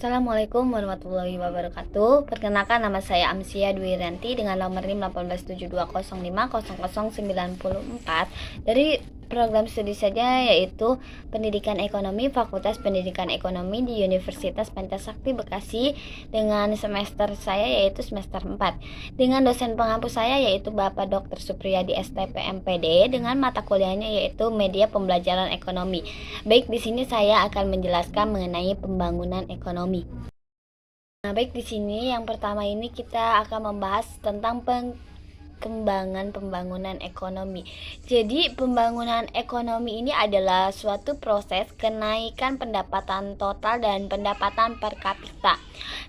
Assalamualaikum warahmatullahi wabarakatuh. Perkenalkan, nama saya Amsia Dwi Rianti dengan nomor NIM 18720500094 dari program studi saja, yaitu Pendidikan Ekonomi, Fakultas Pendidikan Ekonomi di Universitas Pancasakti Bekasi, dengan semester saya yaitu semester 4, dengan dosen pengampu saya yaitu Bapak Dr. Supriyadi STP MPD, dengan mata kuliahnya yaitu Media Pembelajaran Ekonomi. Baik, di sini saya akan menjelaskan mengenai pembangunan ekonomi. Nah, baik, di sini yang pertama ini kita akan membahas tentang pengembangan pembangunan ekonomi. Jadi, pembangunan ekonomi ini adalah suatu proses kenaikan pendapatan total dan pendapatan per kapita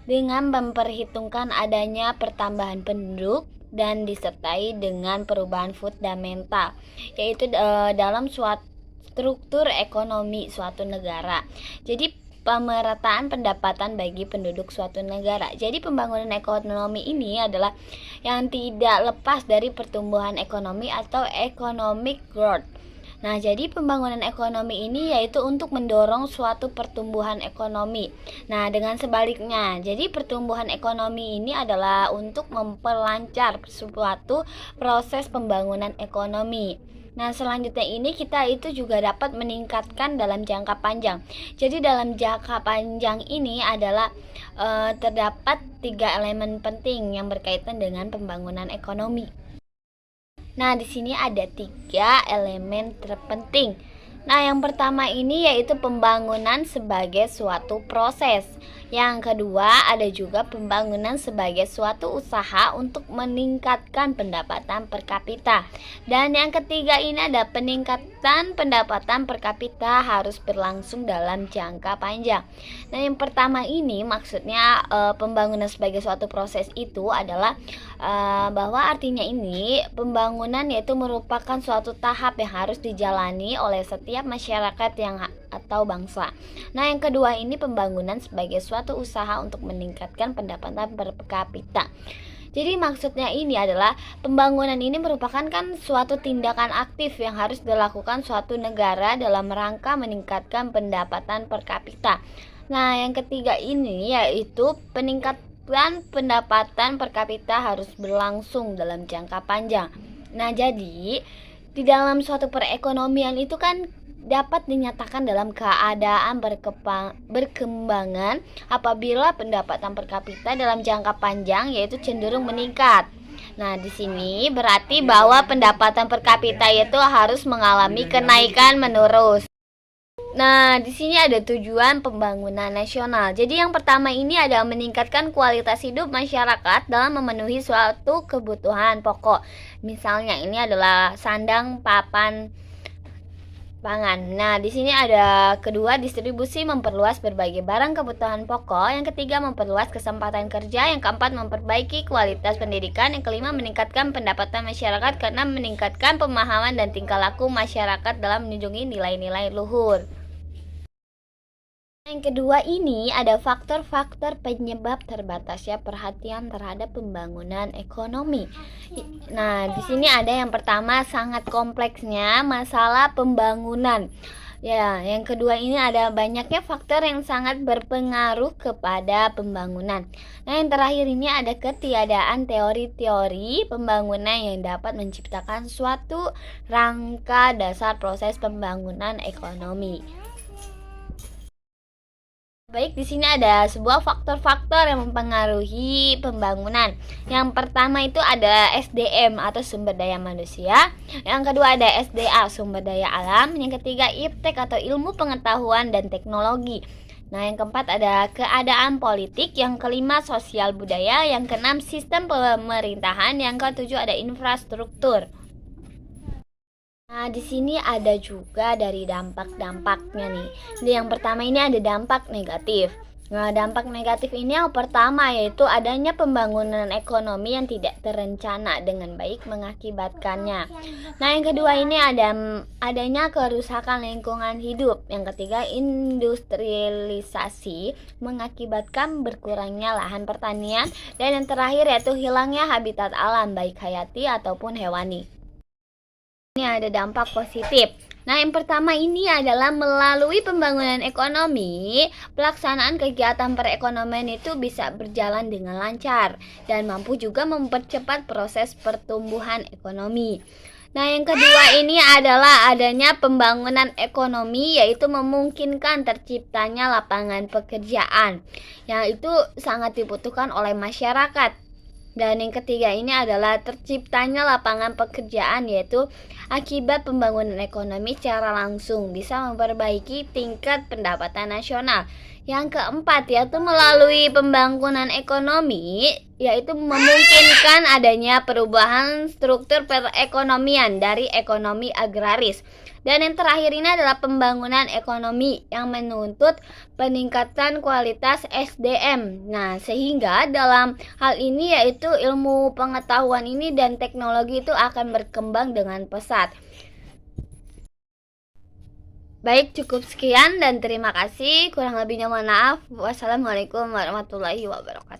dengan memperhitungkan adanya pertambahan penduduk dan disertai dengan perubahan fundamental, yaitu dalam suatu struktur ekonomi suatu negara. Jadi, pemerataan pendapatan bagi penduduk suatu negara. Jadi, pembangunan ekonomi ini adalah yang tidak lepas dari pertumbuhan ekonomi atau economic growth. Nah, jadi pembangunan ekonomi ini yaitu untuk mendorong suatu pertumbuhan ekonomi. Nah, dengan sebaliknya, jadi pertumbuhan ekonomi ini adalah untuk memperlancar suatu proses pembangunan ekonomi. Nah, selanjutnya ini kita itu juga dapat meningkatkan dalam jangka panjang. Jadi dalam jangka panjang ini adalah terdapat 3 elemen penting yang berkaitan dengan pembangunan ekonomi. Nah, di sini ada 3 elemen terpenting. Nah, yang pertama ini yaitu pembangunan sebagai suatu proses. Yang kedua, ada juga pembangunan sebagai suatu usaha untuk meningkatkan pendapatan per kapita. Dan yang ketiga ini ada peningkatan pendapatan per kapita harus berlangsung dalam jangka panjang. Nah, yang pertama ini maksudnya pembangunan sebagai suatu proses itu adalah bahwa artinya ini pembangunan yaitu merupakan suatu tahap yang harus dijalani oleh setiap masyarakat atau bangsa. Nah, yang kedua ini pembangunan sebagai suatu usaha untuk meningkatkan pendapatan per kapita. Jadi maksudnya ini adalah pembangunan ini merupakan suatu tindakan aktif yang harus dilakukan suatu negara dalam rangka meningkatkan pendapatan per kapita. Nah, yang ketiga ini yaitu peningkatan pendapatan per kapita harus berlangsung dalam jangka panjang. Nah, jadi di dalam suatu perekonomian itu dapat dinyatakan dalam keadaan berkembangan apabila pendapatan per kapita dalam jangka panjang yaitu cenderung meningkat. Nah, di sini berarti bahwa pendapatan per kapita itu harus mengalami kenaikan menerus. Nah, di sini ada tujuan pembangunan nasional. Jadi yang pertama ini adalah meningkatkan kualitas hidup masyarakat dalam memenuhi suatu kebutuhan pokok. Misalnya ini adalah sandang, papan, pangan. Nah, di sini ada kedua, distribusi, memperluas berbagai barang kebutuhan pokok. Yang ketiga, memperluas kesempatan kerja. Yang keempat, memperbaiki kualitas pendidikan. Yang kelima, meningkatkan pendapatan masyarakat karena meningkatkan pemahaman dan tingkah laku masyarakat dalam menjunjung nilai-nilai luhur. Yang kedua ini ada faktor-faktor penyebab terbatasnya perhatian terhadap pembangunan ekonomi. Nah, di sini ada yang pertama sangat kompleksnya masalah pembangunan. Ya, yang kedua ini ada banyaknya faktor yang sangat berpengaruh kepada pembangunan. Nah, yang terakhir ini ada ketiadaan teori-teori pembangunan yang dapat menciptakan suatu rangka dasar proses pembangunan ekonomi. Baik, di sini ada sebuah faktor-faktor yang mempengaruhi pembangunan. Yang pertama itu ada SDM atau sumber daya manusia. Yang kedua ada SDA, sumber daya alam. Yang ketiga IPTEK atau ilmu pengetahuan dan teknologi. Nah, yang keempat ada keadaan politik. Yang kelima sosial budaya. Yang keenam sistem pemerintahan. Yang ketujuh ada infrastruktur. Nah, di sini ada juga dari dampak-dampaknya nih. Yang pertama ini ada dampak negatif. Nah, dampak negatif ini yang pertama yaitu adanya pembangunan ekonomi yang tidak terencana dengan baik mengakibatkannya. Nah, yang kedua ini adanya kerusakan lingkungan hidup. Yang ketiga industrialisasi mengakibatkan berkurangnya lahan pertanian. Dan yang terakhir yaitu hilangnya habitat alam baik hayati ataupun hewani. Ini ada dampak positif. Nah, yang pertama ini adalah melalui pembangunan ekonomi, pelaksanaan kegiatan perekonomian itu bisa berjalan dengan lancar dan mampu juga mempercepat proses pertumbuhan ekonomi. Nah, yang kedua ini adalah adanya pembangunan ekonomi, yaitu memungkinkan terciptanya lapangan pekerjaan yang itu sangat dibutuhkan oleh masyarakat. Dan yang ketiga ini adalah terciptanya lapangan pekerjaan, yaitu akibat pembangunan ekonomi secara langsung bisa memperbaiki tingkat pendapatan nasional. Yang keempat yaitu melalui pembangunan ekonomi, yaitu memungkinkan adanya perubahan struktur perekonomian dari ekonomi agraris. Dan yang terakhir ini adalah pembangunan ekonomi yang menuntut peningkatan kualitas SDM. Nah, sehingga dalam hal ini yaitu ilmu pengetahuan ini dan teknologi itu akan berkembang dengan pesat. Baik, cukup sekian dan terima kasih. Kurang lebihnya mohon maaf. Wassalamualaikum warahmatullahi wabarakatuh.